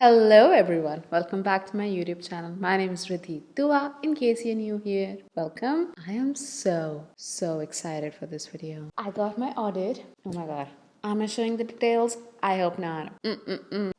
Hello everyone, welcome back to my YouTube channel. My name is Ridhi. Dua, in case you're new here, welcome. I am so excited for this video. I got my audit. Oh my god. Am I showing the details? I hope not.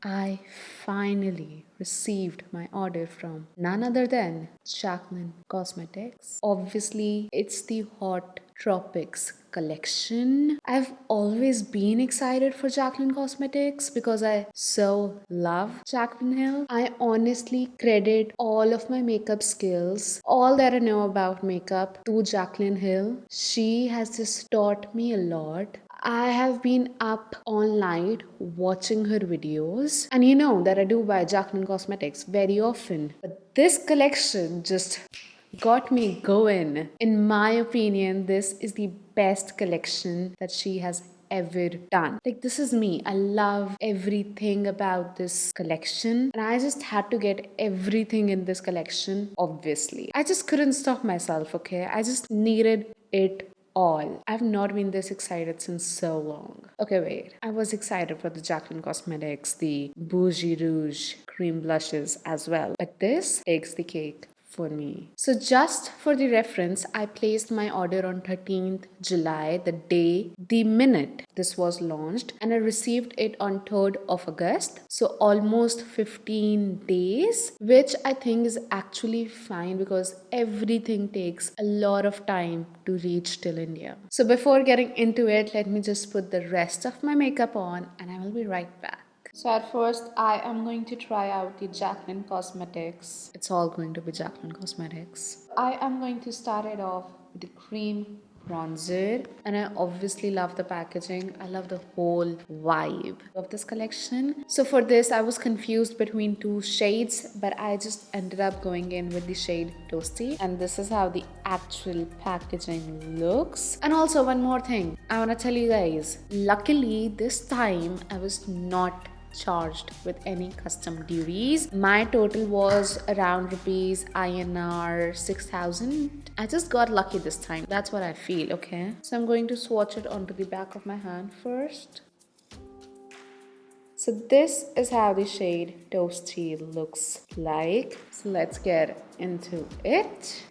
I finally received my order from none other than Jaclyn Cosmetics. Obviously, it's the Haute Tropics collection. I've always been excited for Jaclyn Cosmetics because I so love Jaclyn Hill. I honestly credit all of my makeup skills, all that I know about makeup, to Jaclyn Hill. She has just taught me a lot. I have been up all night watching her videos, and you know that I do buy Jaclyn Cosmetics very often. But this collection just got me going. In my opinion, this is the best collection that she has ever done. Like, this is me. I love everything about this collection, and I just had to get everything in this collection, obviously. I just couldn't stop myself, okay? I just needed it all. I've not been this excited since so long. Okay, wait. I was excited for the Jaclyn Cosmetics, the Bougie Rouge cream blushes as well. But this takes the cake for me. So just for the reference, I placed my order on 13th July, the minute this was launched, and I received it on 3rd of August. So almost 15 days, which I think is actually fine because everything takes a lot of time to reach till India. So before getting into it, let me just put the rest of my makeup on and I will be right back. So at first, I am going to try out the Jaclyn Cosmetics. It's all going to be Jaclyn Cosmetics. I am going to start it off with the cream bronzer, and I obviously love the packaging. I love the whole vibe of this collection. So for this, I was confused between two shades, but I just ended up going in with the shade Toasty, and this is how the actual packaging looks. And also one more thing I want to tell you guys, luckily this time I was not charged with any custom duties. My total was around rupees INR 6,000. I just got lucky this time. That's what I feel, okay? So I'm going to swatch it onto the back of my hand first. So this is how the shade Toasty looks like. So let's get into it.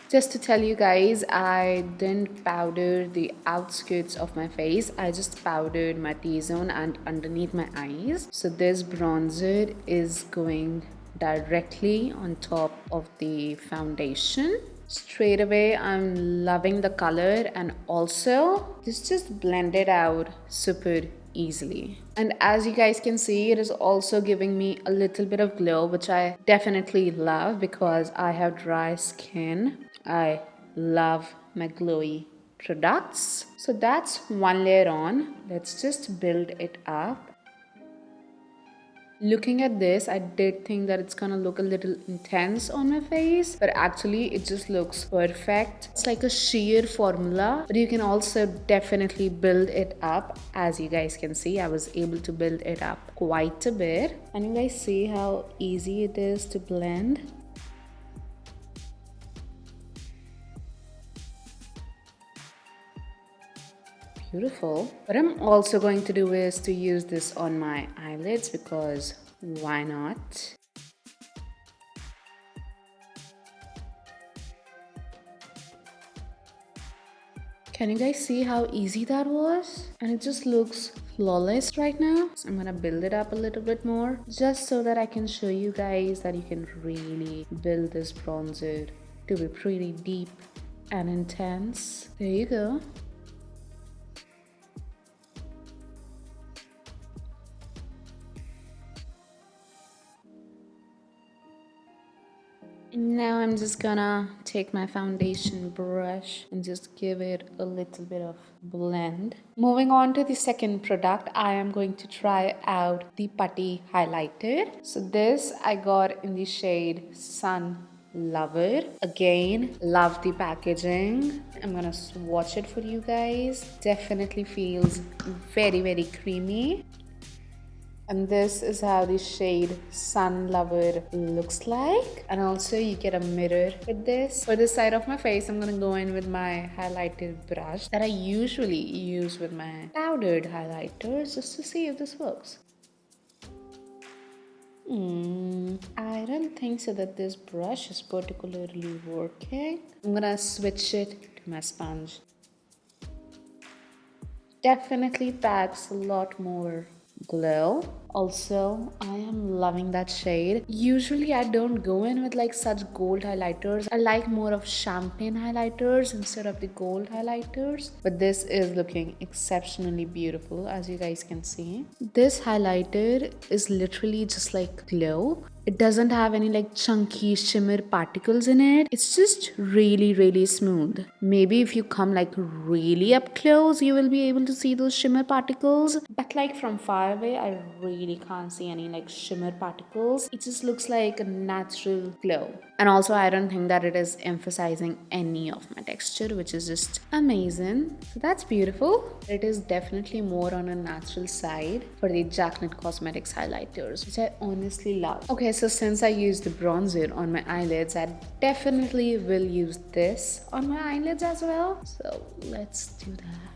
Just to tell you guys, I didn't powder the outskirts of my face. I just powdered my T-zone and underneath my eyes. So this bronzer is going directly on top of the foundation. Straight away, I'm loving the color, and also it's just blended out super easily. And as you guys can see, it is also giving me a little bit of glow, which I definitely love because I have dry skin. I love my glowy products. So that's one layer on. Let's just build it up. Looking at this, I did think that it's gonna look a little intense on my face, but actually it just looks perfect. It's like a sheer formula, but you can also definitely build it up. As you guys can see, I was able to build it up quite a bit. And you guys see how easy it is to blend? Beautiful. What I'm also going to do is to use this on my eyelids because why not? Can you guys see how easy that was? And it just looks flawless right now. So I'm gonna build it up a little bit more just so that I can show you guys that you can really build this bronzer to be pretty deep and intense. There you go. Now I'm just gonna take my foundation brush and just give it a little bit of blend. Moving on to the second product, I am going to try out the putty highlighter. So this I got in the shade Sun Lover. Again, love the packaging. I'm gonna swatch it for you guys. Definitely feels very creamy. And this is how the shade Sun Lover looks like. And also you get a mirror with this. For this side of my face, I'm gonna go in with my highlighter brush that I usually use with my powdered highlighters just to see if this works. think so that this brush is particularly working. I'm gonna switch it to my sponge. Definitely packs a lot more glow. Also, I am loving that shade. Usually I don't go in with like such gold highlighters. I like more of champagne highlighters instead of the gold highlighters. But this is looking exceptionally beautiful, as you guys can see. This highlighter is literally just like glow. It doesn't have any like chunky shimmer particles in it. It's just really smooth. Maybe if you come like really up close, you will be able to see those shimmer particles. But like from far away, I really can't see any like shimmer particles. It just looks like a natural glow. And also I don't think that it is emphasizing any of my texture, which is just amazing. So that's beautiful. It is definitely more on a natural side for the Jaclyn Cosmetics highlighters, which I honestly love. Okay, so since I used the bronzer on my eyelids, I definitely will use this on my eyelids as well. So let's do that.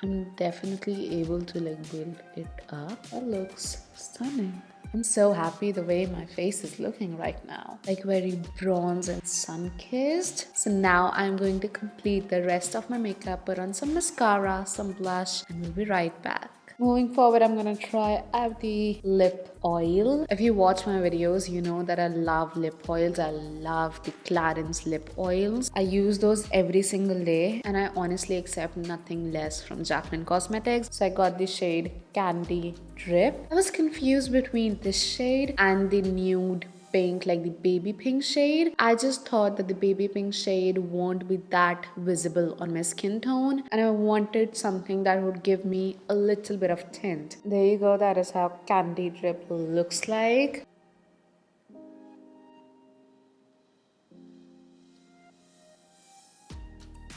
I'm definitely able to like build it up. That looks stunning. I'm so happy the way my face is looking right now. Like very bronze and sun-kissed. So now I'm going to complete the rest of my makeup, put on some mascara, some blush, and we'll be right back. Moving forward, I'm gonna try out the lip oil. If you watch my videos, you know that I love lip oils. I love the Clarins lip oils. I use those every single day, and I honestly accept nothing less from Jaclyn Cosmetics. So I got the shade Candy Drip. I was confused between this shade and the nude pink, like the baby pink shade. I just thought that the baby pink shade won't be that visible on my skin tone, and I wanted something that would give me a little bit of tint. There you go. That is how Candy Drip looks like.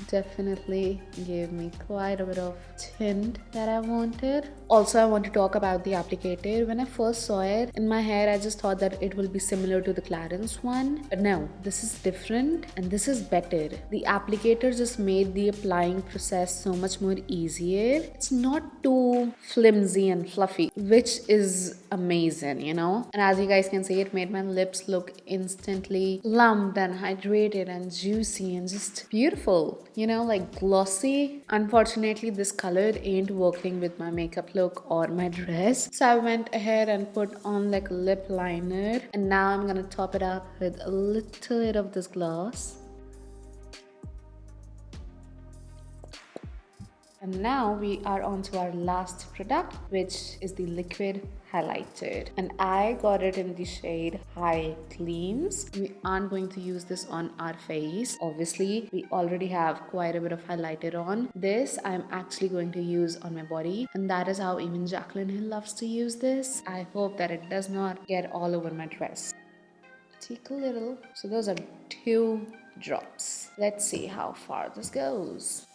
Definitely gave me quite a bit of tint that I wanted. Also, I want to talk about the applicator. When I first saw it in my hair, I just thought that it will be similar to the Clarins one. But no, this is different and this is better. The applicator just made the applying process so much more easier. It's not too flimsy and fluffy, which is amazing, you know. And as you guys can see, it made my lips look instantly plumped and hydrated and juicy and just beautiful. You know, like glossy. Unfortunately, this color ain't working with my makeup look or my dress. So I went ahead and put on like a lip liner. And now I'm gonna top it up with a little bit of this gloss. And now we are on to our last product, which is the liquid highlighter. And I got it in the shade High Gleams. We aren't going to use this on our face. Obviously, we already have quite a bit of highlighter on. This I'm actually going to use on my body. And that is how even Jaclyn Hill loves to use this. I hope that it does not get all over my dress. Take a little. So those are 2 drops. Let's see how far this goes.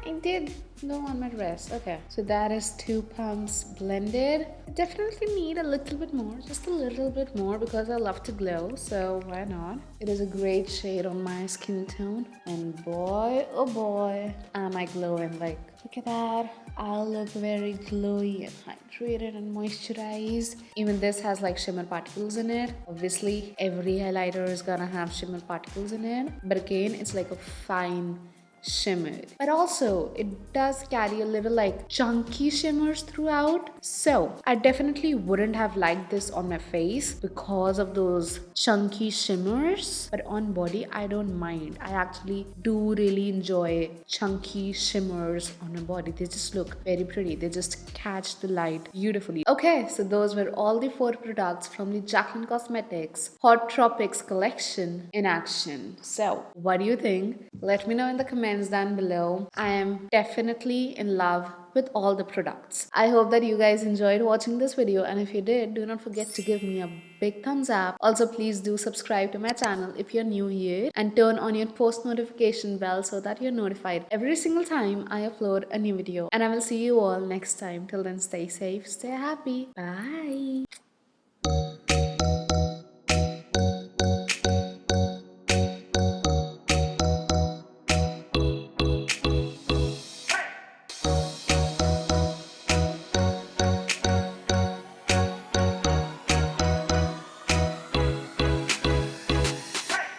It did go on my dress. Okay, so that is 2 pumps blended. I definitely need a little bit more, just a little bit more, because I love to glow, so why not? It is a great shade on my skin tone, and boy, oh boy, am I glowing. Like, look at that. I'll look very glowy and hydrated and moisturized. Even this has like shimmer particles in it. Obviously, every highlighter is gonna have shimmer particles in it, but again, it's like a fine shimmer, but also it does carry a little like chunky shimmers throughout. So I definitely wouldn't have liked this on my face because of those chunky shimmers, but on body I don't mind. I actually do really enjoy chunky shimmers on my body. They just look very pretty. They just catch the light beautifully. Okay, so those were all the 4 products from the Jaclyn Cosmetics Haute Tropics collection in action. So what do you think? Let me know in the comments down below. I am definitely in love with all the products. I hope that you guys enjoyed watching this video, and if you did, do not forget to give me a big thumbs up. Also, please do subscribe to my channel if you're new here, and turn on your post notification bell so that you're notified every single time I upload a new video. And I will see you all next time. Till then, stay safe, stay happy. Bye.